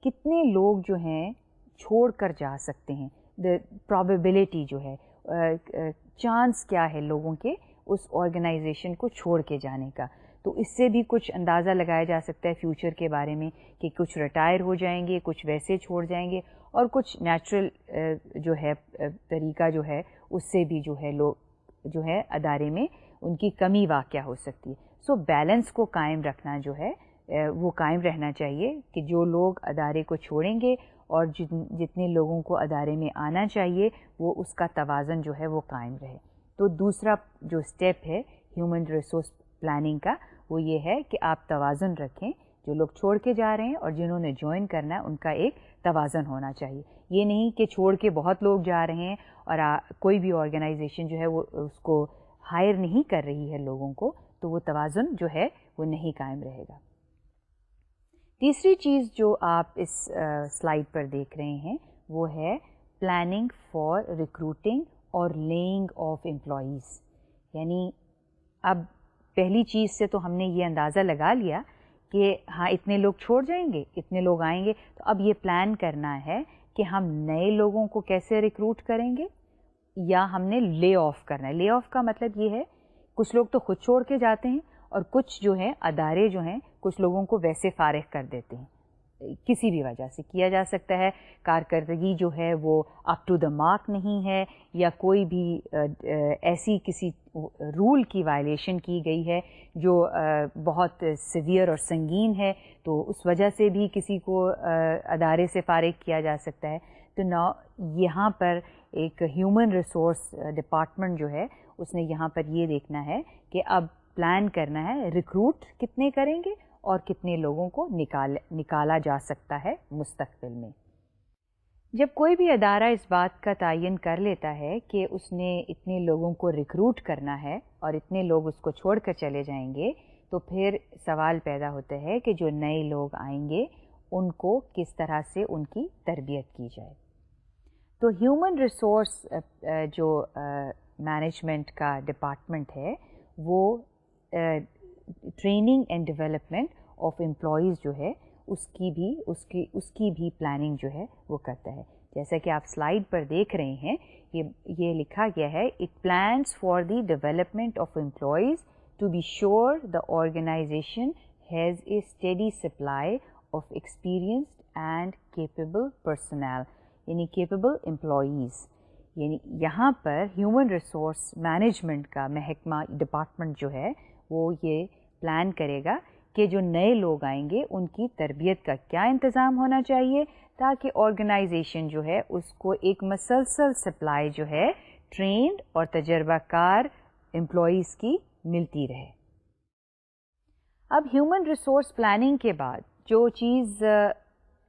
کتنے لوگ جو ہیں چھوڑ کر جا سکتے ہیں، پرابیبلٹی جو ہے، چانس کیا ہے لوگوں کے اس آرگنائزیشن کو چھوڑ کے جانے کا۔ تو اس سے بھی کچھ اندازہ لگایا جا سکتا ہے فیوچر کے بارے میں کہ کچھ ریٹائر ہو جائیں گے، کچھ ویسے چھوڑ جائیں گے، اور کچھ نیچرل جو ہے طریقہ جو ہے اس سے بھی جو ہے لوگ جو ہے ادارے میں ان کی کمی واقع ہو سکتی ہے۔ سو بیلنس کو قائم رکھنا جو ہے وہ قائم رہنا چاہیے کہ جو لوگ ادارے کو چھوڑیں گے اور جتنے لوگوں کو ادارے میں آنا چاہیے وہ اس کا توازن جو ہے وہ قائم رہے۔ تو دوسرا جو اسٹیپ ہے ہیومن ریسورس پلاننگ کا وہ یہ ہے کہ آپ توازن رکھیں، جو لوگ چھوڑ کے جا رہے ہیں اور جنہوں نے جوائن کرنا ہے ان کا ایک توازن ہونا چاہیے۔ یہ نہیں کہ چھوڑ کے بہت لوگ جا رہے ہیں اور کوئی بھی آرگنائزیشن جو ہے وہ اس کو ہائر نہیں کر رہی ہے لوگوں کو، تو وہ توازن جو ہے وہ نہیں قائم رہے گا۔ تیسری چیز جو آپ اس سلائیڈ پر دیکھ رہے ہیں وہ ہے پلاننگ فار ریکروٹنگ اور لیئنگ آف امپلائیز، یعنی اب پہلی چیز سے تو ہم نے یہ اندازہ لگا لیا کہ ہاں اتنے لوگ چھوڑ جائیں گے، اتنے لوگ آئیں گے، تو اب یہ پلان کرنا ہے کہ ہم نئے لوگوں کو کیسے ریکروٹ کریں گے یا ہم نے لے آف کرنا ہے۔ لے آف کا مطلب یہ ہے کچھ لوگ تو خود چھوڑ کے جاتے ہیں اور کچھ جو ہیں ادارے جو ہیں کچھ لوگوں کو ویسے فارغ کر دیتے ہیں، کسی بھی وجہ سے کیا جا سکتا ہے، کارکردگی جو ہے وہ اپ ٹو دا مارک نہیں ہے یا کوئی بھی ایسی کسی رول کی وائلیشن کی گئی ہے جو بہت سیویئر اور سنگین ہے، تو اس وجہ سے بھی کسی کو ادارے سے فارغ کیا جا سکتا ہے۔ تو یہاں پر ایک ہیومن ریسورس ڈپارٹمنٹ جو ہے اس نے یہاں پر یہ دیکھنا ہے کہ اب پلان کرنا ہے ریکروٹ کتنے کریں گے اور کتنے لوگوں کو نکالا جا سکتا ہے مستقبل میں۔ جب کوئی بھی ادارہ اس بات کا تعین کر لیتا ہے کہ اس نے اتنے لوگوں کو ریکروٹ کرنا ہے اور اتنے لوگ اس کو چھوڑ کر چلے جائیں گے، تو پھر سوال پیدا ہوتا ہے کہ جو نئے لوگ آئیں گے ان کو کس طرح سے ان کی تربیت کی جائے۔ تو ہیومن ریسورس جو مینجمنٹ کا ڈپارٹمنٹ ہے وہ training and development of employees جو ہے اس کی بھی پلاننگ جو ہے وہ کرتا ہے۔ جیسا کہ آپ سلائیڈ پر دیکھ رہے ہیں، یہ لکھا گیا ہے، it plans for the development of employees to be sure the organisation has a steady supply of experienced and capable personnel, یعنی کیپیبل امپلائیز۔ یعنی یہاں پر ہیومن ریسورس مینجمنٹ کا محکمہ ڈپارٹمنٹ جو ہے وہ یہ پلان کرے گا کہ جو نئے لوگ آئیں گے ان کی تربیت کا کیا انتظام ہونا چاہیے تاکہ آرگنائزیشن جو ہے اس کو ایک مسلسل سپلائی جو ہے ٹرینڈ اور تجربہ کار امپلائیز کی ملتی رہے۔ اب ہیومن ریسورس پلاننگ کے بعد جو چیز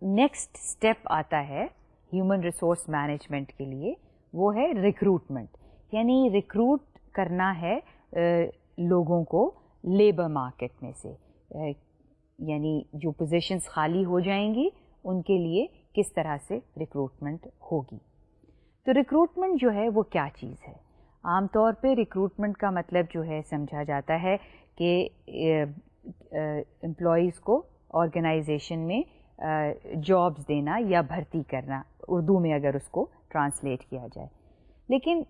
نیکسٹ اسٹیپ آتا ہے ہیومن ریسورس مینجمنٹ کے لیے وہ ہے ریکروٹمنٹ، یعنی ریکروٹ کرنا ہے لوگوں کو لیبر مارکیٹ میں سے، یعنی جو پوزیشنز خالی ہو جائیں گی ان کے لیے کس طرح سے ریکروٹمنٹ ہوگی۔ تو ریکروٹمنٹ جو ہے وہ کیا چیز ہے؟ عام طور پہ ریکروٹمنٹ کا مطلب جو ہے سمجھا جاتا ہے کہ امپلائیز کو آرگنائزیشن میں جابز دینا یا بھرتی کرنا، اردو میں اگر اس کو ٹرانسلیٹ کیا جائے۔ لیکن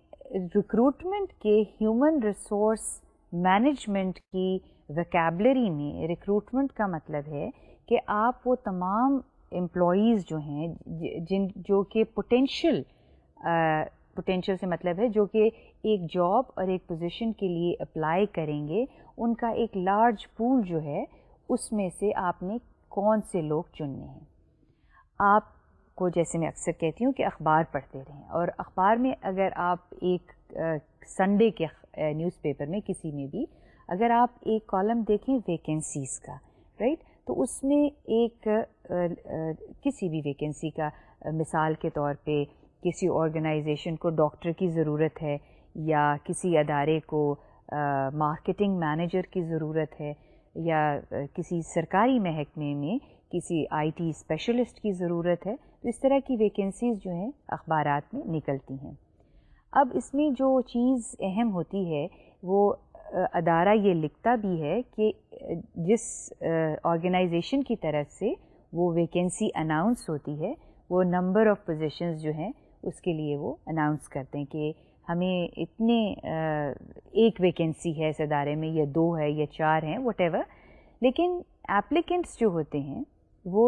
ریکروٹمنٹ کے ہیومن ریسورس مینجمنٹ کی ویکیبلری میں ریکروٹمنٹ کا مطلب ہے کہ آپ وہ تمام امپلائیز جو ہیں جو کہ پوٹینشیل سے مطلب ہے جو کہ ایک جاب اور ایک پوزیشن کے لیے اپلائی کریں گے، ان کا ایک لارج پول جو ہے اس میں سے آپ نے کون سے لوگ چننے ہیں۔ آپ کو جیسے میں اکثر کہتی ہوں کہ اخبار پڑھتے رہیں، اور اخبار میں اگر آپ ایک سنڈے کے نیوز پیپر میں کسی میں بھی اگر آپ ایک کالم دیکھیں ویکنسیز کا، رائٹ، تو اس میں ایک کسی بھی ویکنسی کا مثال کے طور پہ کسی آرگنائزیشن کو ڈاکٹر کی ضرورت ہے یا کسی ادارے کو مارکیٹنگ مینیجر کی ضرورت ہے یا کسی سرکاری محکمے میں کسی آئی ٹی اسپیشلسٹ کی ضرورت ہے، تو اس طرح کی ویکنسیز جو ہیں اخبارات میں نکلتی ہیں۔ اب اس میں جو چیز اہم ہوتی ہے وہ ادارہ یہ لکھتا بھی ہے کہ جس آرگنائزیشن کی طرف سے وہ ویکنسی اناؤنس ہوتی ہے وہ نمبر آف پوزیشنز جو ہیں اس کے لیے وہ اناؤنس کرتے ہیں کہ ہمیں اتنے ایک ویکنسی ہے اس ادارے میں یا 2 ہے یا 4 ہیں وٹ ایور، لیکن ایپلیکنٹس جو ہوتے ہیں وہ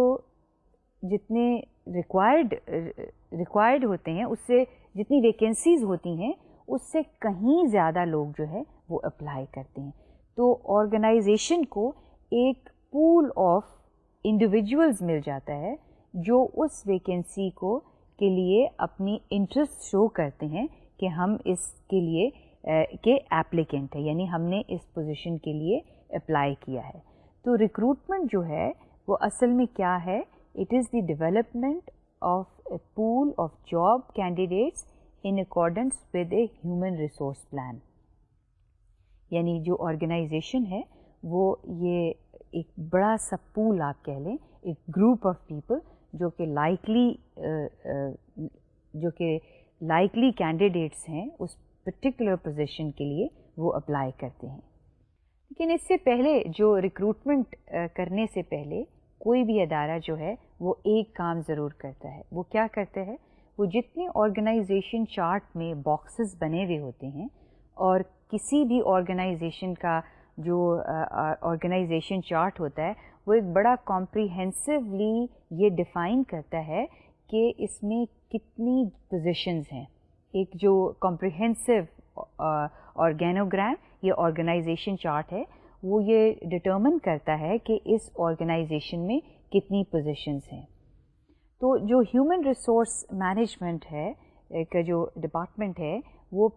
جتنے ریکوائرڈ ہوتے ہیں اس سے جتنی ویکنسیز ہوتی ہیں اس سے کہیں زیادہ لوگ جو ہے وہ اپلائی کرتے ہیں۔ تو آرگنائزیشن کو ایک پول آف انڈیویجولز مل جاتا ہے جو اس ویکنسی کو کے لیے اپنی انٹرسٹ شو کرتے ہیں کہ ہم اس کے لیے کہ ایپلیکنٹ ہے، یعنی ہم نے اس پوزیشن کے لیے اپلائی کیا ہے۔ تو ریکروٹمنٹ جو ہے وہ اصل میں کیا ہے؟ It is the development of a pool of job candidates in accordance with a human resource plan، یعنی جو آرگنائزیشن ہے وہ یہ ایک بڑا سا پول آپ کہہ لیں، ایک گروپ آف پیپل جو کہ لائکلی کینڈیڈیٹس ہیں اس پرٹیکولر پوزیشن کے لیے وہ اپلائی کرتے ہیں۔ لیکن اس سے پہلے جو ریکروٹمنٹ کرنے سے پہلے کوئی بھی ادارہ جو ہے وہ ایک کام ضرور کرتا ہے۔ وہ کیا کرتا ہے؟ وہ جتنے آرگنائزیشن چارٹ میں باکسز بنے ہوئے ہوتے ہیں اور کسی بھی آرگنائزیشن کا جو آرگنائزیشن چارٹ ہوتا ہے وہ ایک بڑا کمپریہنسولی یہ ڈیفائن کرتا ہے کہ اس میں کتنی پوزیشنز ہیں۔ ایک جو کمپریہنسو آرگینوگرام یہ آرگنائزیشن چارٹ ہے وہ یہ ڈٹرمن کرتا ہے کہ اس آرگنائزیشن میں کتنی پوزیشنز ہیں۔ تو جو ہیومن ریسورس مینجمنٹ ہے کا جو ڈپارٹمنٹ ہے وہ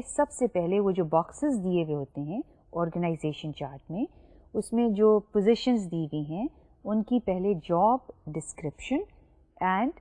سب سے پہلے وہ جو باکسز دیے ہوئے ہوتے ہیں آرگنائزیشن چارٹ میں اس میں جو پوزیشنز دی ہوئی ہیں ان کی پہلے job description and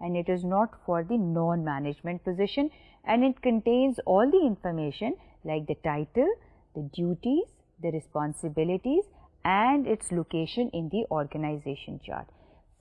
and it is not for the non-management position, and it contains all the information like the title, the duties, the responsibilities and its location in the organization chart.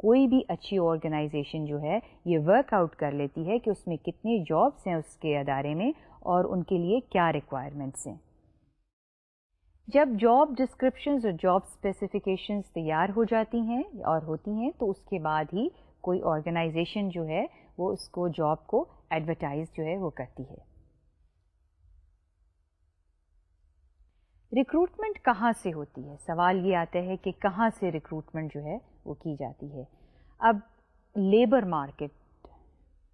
کوئی بھی اچھی آرگنائزیشن جو ہے یہ ورک آؤٹ کر لیتی ہے کہ اس میں کتنے جابس ہیں اس کے ادارے میں اور ان کے لیے کیا ریکوائرمنٹس ہیں. جب جاب ڈسکرپشنز اور جاب اسپیسیفکیشنز تیار ہو جاتی ہیں اور ہوتی ہیں تو اس کے بعد ہی کوئی آرگنائزیشن جو ہے وہ اس کو جاب کو ایڈورٹائز جو ہے وہ کرتی ہے. ریکروٹمنٹ کہاں سے ہوتی ہے؟ سوال یہ آتا ہے کہ کہاں سے ریکروٹمنٹ جو ہے وہ کی جاتی ہے. اب لیبر مارکیٹ،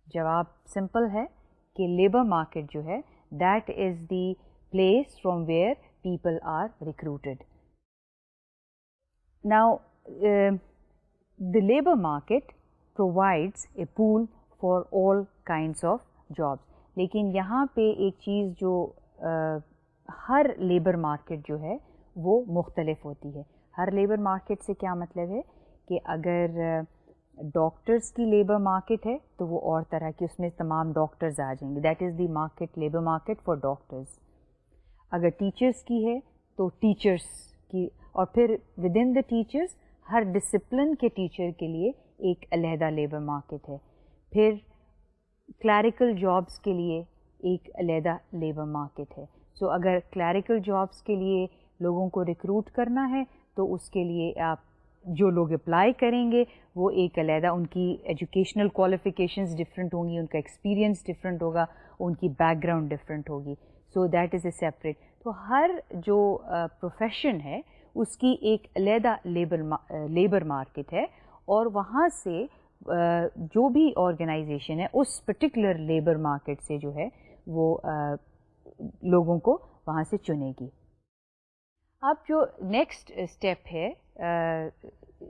جواب سمپل ہے کہ لیبر مارکیٹ جو ہے that is the place from where people are recruited. Now, the labor market provides a pool for all kinds of jobs. لیکن یہاں پہ ایک چیز جو ہر لیبر مارکیٹ جو ہے وہ مختلف ہوتی ہے. ہر لیبر مارکیٹ سے کیا مطلب ہے کہ اگر ڈاکٹرز کی لیبر مارکیٹ ہے تو وہ اور طرح کی، اس میں تمام ڈاکٹرز آ جائیں گے. That is the market, labour market for doctors. اگر ٹیچرس کی ہے تو ٹیچرس کی، اور پھر with in the teachers Hare discipline کے ٹیچر کے لیے ایک علیحدہ لیبر مارکیٹ ہے. پھر کلیریکل جابس کے لیے ایک علیحدہ لیبر مارکیٹ ہے. سو اگر کلیریکل جابس کے لیے لوگوں کو ریکروٹ کرنا ہے تو اس کے لیے آپ جو لوگ اپلائی کریں گے وہ ایک علیحدہ، ان کی ایجوکیشنل کوالیفیکیشنز ڈفرینٹ ہوں گی، ان کا ایکسپیرینس ڈفرینٹ ہوگا، ان کی بیک گراؤنڈ ڈفرینٹ ہوگی. So that is a separate. تو ہر جو پروفیشن ہے اس کی ایک علیحدہ لیبر مارکیٹ ہے، اور وہاں سے جو بھی آرگنائزیشن ہے اس پرٹیکولر لیبر مارکیٹ سے جو ہے وہ لوگوں کو وہاں سے چنے گی. اب جو نیکسٹ اسٹیپ ہے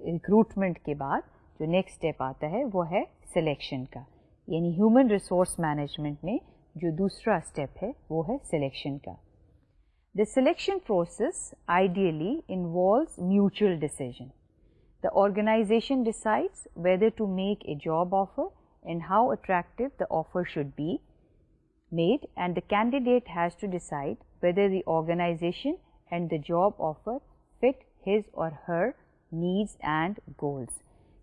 ریکروٹمنٹ کے بعد، جو نیکسٹ اسٹیپ آتا ہے وہ ہے سلیکشن کا. یعنی ہیومن ریسورس مینجمنٹ میں جو دوسرا اسٹیپ ہے وہ ہے سلیکشن کا. The selection process ideally involves mutual decision. The organization decides whether to make a job offer and how attractive the offer should be made, and the candidate has to decide whether the organization and the job offer fit his or her needs and goals.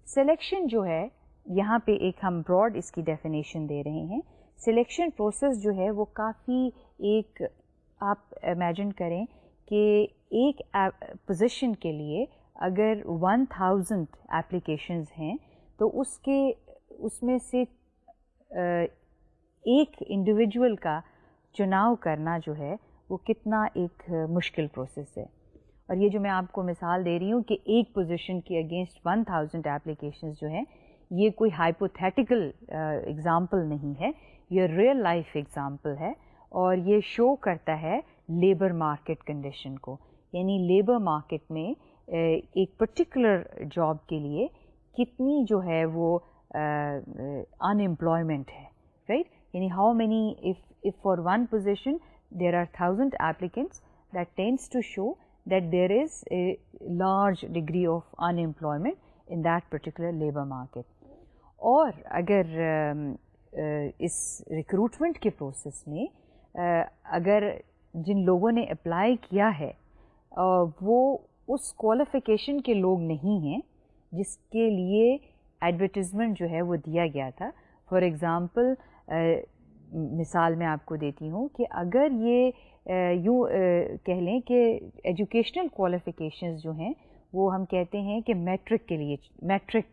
Selection جو ہے یہاں پہ ایک ہم براڈ اس کی ڈیفینیشن دے رہے ہیں. سلیکشن پروسیس جو ہے وہ کافی ایک، آپ امیجن کریں کہ ایک پوزیشن کے لیے اگر 1000 اپلیکیشنز ہیں تو اس میں سے ایک انڈیویجول کا چناؤ کرنا جو ہے وہ کتنا ایک مشکل پروسیس ہے. اور یہ جو میں آپ کو مثال دے رہی ہوں کہ ایک پوزیشن کی اگینسٹ 1000 اپلیکیشنز جو ہیں، یہ کوئی ہائپوتھیٹیکل ایگزامپل نہیں ہے، یہ ریئل لائف ایگزامپل ہے، اور یہ شو کرتا ہے لیبر مارکیٹ کنڈیشن کو. یعنی لیبر مارکیٹ میں ایک پرٹیکولر جاب کے لیے کتنی جو ہے وہ ان امپلائمنٹ ہے، رائٹ. یعنی how many, if for one position there are 1000 applicants, that tends to show that there is a large degree of unemployment in that particular labor market. اور اگر اس ریکروٹمنٹ کے پروسیس میں اگر جن لوگوں نے اپلائی کیا ہے وہ اس کوالیفیکیشن کے لوگ نہیں ہیں جس کے لیے ایڈورٹیزمنٹ جو ہے وہ دیا گیا تھا. فار ایگزامپل، مثال میں آپ کو دیتی ہوں کہ اگر یہ یوں کہہ لیں کہ ایجوکیشنل کوالیفیکیشنز جو ہیں وہ ہم کہتے ہیں کہ میٹرک کے لیے، میٹرک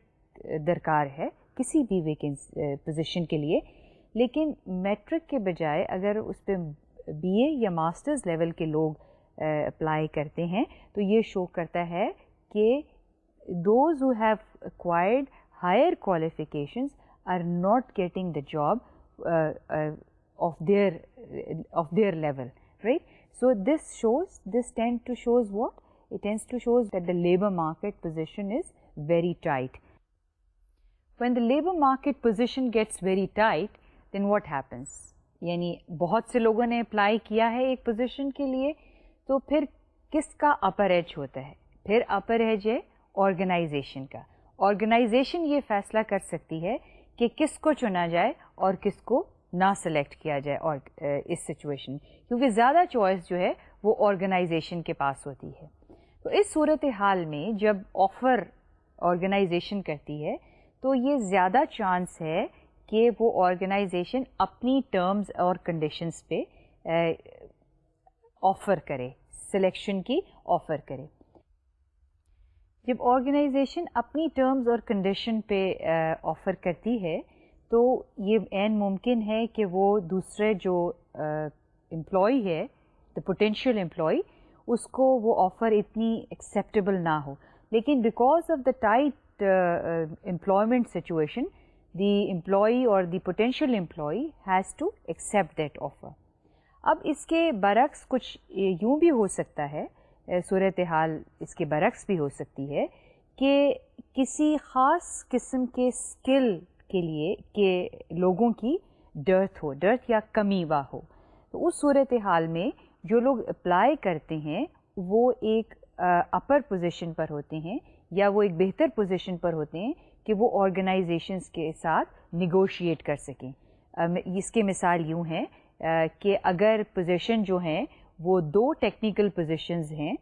درکار ہے کسی بھی ویکینسی پوزیشن کے لیے، لیکن میٹرک کے بجائے اگر اس پہ بی اے یا ماسٹرز لیول کے لوگ اپلائی کرتے ہیں تو یہ شو کرتا ہے کہ those who have acquired higher qualifications are not getting the job of their level, right? So this tends to shows what? It tends to shows that the labor market position is very tight. When the labor market position gets very tight, then what happens? یعنی بہت سے لوگوں نے اپلائی کیا ہے ایک پوزیشن کے لیے، تو پھر کس کا اپر ایج ہوتا ہے؟ پھر اپر ایج ہے آرگنائزیشن کا. آرگنائزیشن یہ فیصلہ کر سکتی ہے کہ کس کو چنا جائے اور کس کو نہ سلیکٹ کیا جائے، اور اس سچویشن کیونکہ زیادہ چوائس جو ہے وہ آرگنائزیشن کے پاس ہوتی ہے. تو اس صورت حال میں جب آفر آرگنائزیشن کرتی ہے تو یہ زیادہ چانس ہے کہ وہ آرگنائزیشن اپنی ٹرمز اور کنڈیشنز پہ آفر کرے، سلیکشن کی آفر کرے. جب آرگنائزیشن اپنی ٹرمز اور کنڈیشن پہ آفر کرتی ہے تو یہ عین ممکن ہے کہ وہ دوسرے جو امپلائی ہے، دا پوٹینشیل امپلائی، اس کو وہ آفر اتنی ایکسیپٹیبل نہ ہو، لیکن because of the tight employment situation the employee اور the potential employee has to accept that offer. اب اس کے برعکس کچھ یوں بھی ہو سکتا ہے، صورتحال اس کے برعکس بھی ہو سکتی ہے کہ کسی خاص قسم کے اسکل کے لیے کہ لوگوں کی ڈرتھ یا کمی ہو، تو اس صورتحال میں جو لوگ اپلائی کرتے ہیں وہ ایک اپر پوزیشن پر ہوتے ہیں یا وہ ایک بہتر پوزیشن پر ہوتے ہیں کہ وہ آرگنائزیشنس کے ساتھ نیگوشیٹ کر سکیں. اس کے مثال یوں ہے کہ اگر پوزیشن جو ہیں وہ 2 ٹیکنیکل پوزیشنز ہیں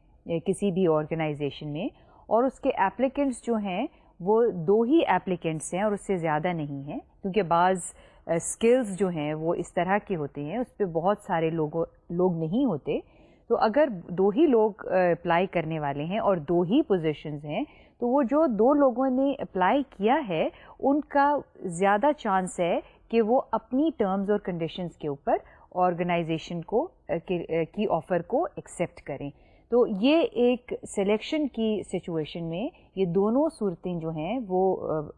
کسی بھی آرگنائزیشن میں، اور اس کے ایپلیکنٹس جو ہیں وہ 2 ہی ایپلیکنٹس ہیں اور اس سے زیادہ نہیں ہیں، کیونکہ بعض اسکلز جو ہیں وہ اس طرح کے ہوتے ہیں اس پہ بہت سارے لوگ نہیں ہوتے. تو اگر 2 ہی لوگ اپلائی کرنے والے ہیں اور 2 ہی پوزیشنز ہیں تو وہ جو 2 لوگوں نے اپلائی کیا ہے ان کا زیادہ چانس ہے کہ وہ اپنی ٹرمز اور کنڈیشنز کے اوپر آرگنائزیشن کو کی آفر کو ایکسیپٹ کریں. تو یہ ایک سلیکشن کی سچویشن میں یہ دونوں صورتیں جو ہیں وہ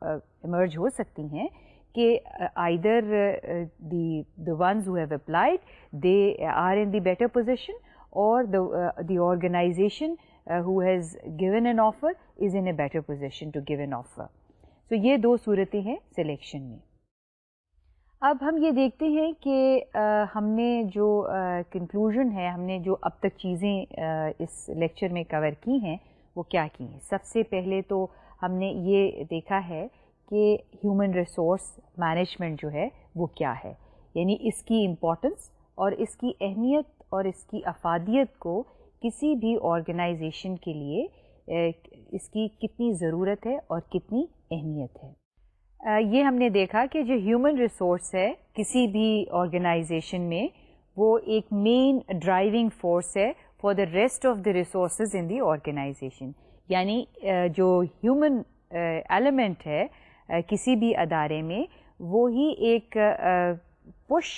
ایمرج ہو سکتی ہیں کہ either the ones who have applied they are in the better position or the organization who has given an offer is in a better position to give an offer. So یہ 2 صورتیں ہیں سلیکشن میں. اب ہم یہ دیکھتے ہیں کہ ہم نے جو کنکلوژن ہے، ہم نے جو اب تک چیزیں اس لیکچر میں کور کی ہیں وہ کیا کی ہیں. سب سے پہلے تو ہم نے یہ دیکھا ہے کہ ہیومن ریسورس مینجمنٹ جو ہے وہ کیا ہے، یعنی اس کی امپورٹنس اور اس کی اہمیت اور اس کی افادیت کو کسی بھی آرگنائزیشن کے لیے اس کی کتنی ضرورت ہے اور کتنی اہمیت ہے. یہ ہم نے دیکھا کہ جو ہیومن ریسورس ہے کسی بھی آرگنائزیشن میں وہ ایک مین ڈرائیونگ فورس ہے for the rest of the resources in the organisation. یعنی جو ہیومن ایلیمنٹ ہے کسی بھی ادارے میں وہی ایک پش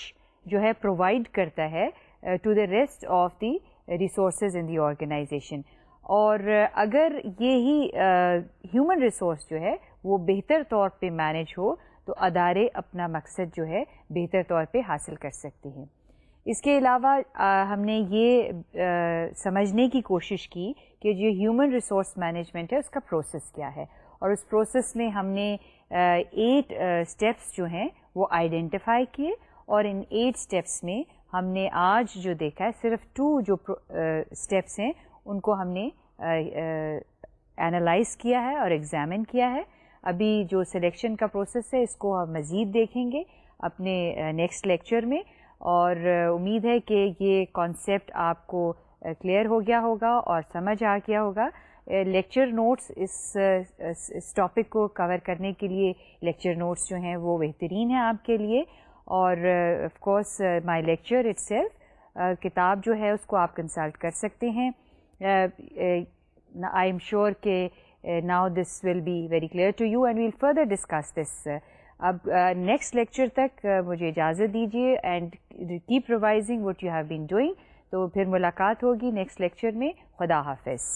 جو ہے پرووائڈ کرتا ہے to the rest of the resources in the organisation. اور اگر یہی ہیومن ریسورس جو ہے وہ بہتر طور پہ مینیج ہو تو ادارے اپنا مقصد جو ہے بہتر طور پہ حاصل کر سکتے ہیں. اس کے علاوہ ہم نے یہ سمجھنے کی کوشش کی کہ جو ہیومن ریسورس مینجمنٹ ہے اس کا پروسیس کیا ہے، اور اس پروسیس میں ہم نے 8 اسٹیپس جو ہیں وہ آئیڈینٹیفائی کیے، اور ان 8 اسٹیپس میں ہم نے آج جو دیکھا ہے صرف 2 جو اسٹیپس ہیں ان کو ہم نے اینالائز کیا ہے اور ایگزامن کیا ہے. ابھی جو سلیکشن کا پروسیس ہے اس کو ہم مزید دیکھیں گے اپنے نیکسٹ لیکچر میں، اور امید ہے کہ یہ کانسیپٹ آپ کو کلیئر ہو گیا ہوگا اور سمجھ آ گیا ہوگا. لیکچر نوٹس اس ٹاپک کو کور کرنے کے لیے لیکچر نوٹس جو ہیں وہ بہترین ہیں آپ کے لیے، اور of course my lecture it self کتاب جو ہے اس کو آپ کنسلٹ کر سکتے ہیں. آئی ایم شیور کہ now this will be very clear to you and we'll further discuss this. اب نیکسٹ لیکچر تک مجھے اجازت دیجیے and keep revising what you have been doing. تو پھر ملاقات ہوگی نیکسٹ لیکچر میں. خدا حافظ.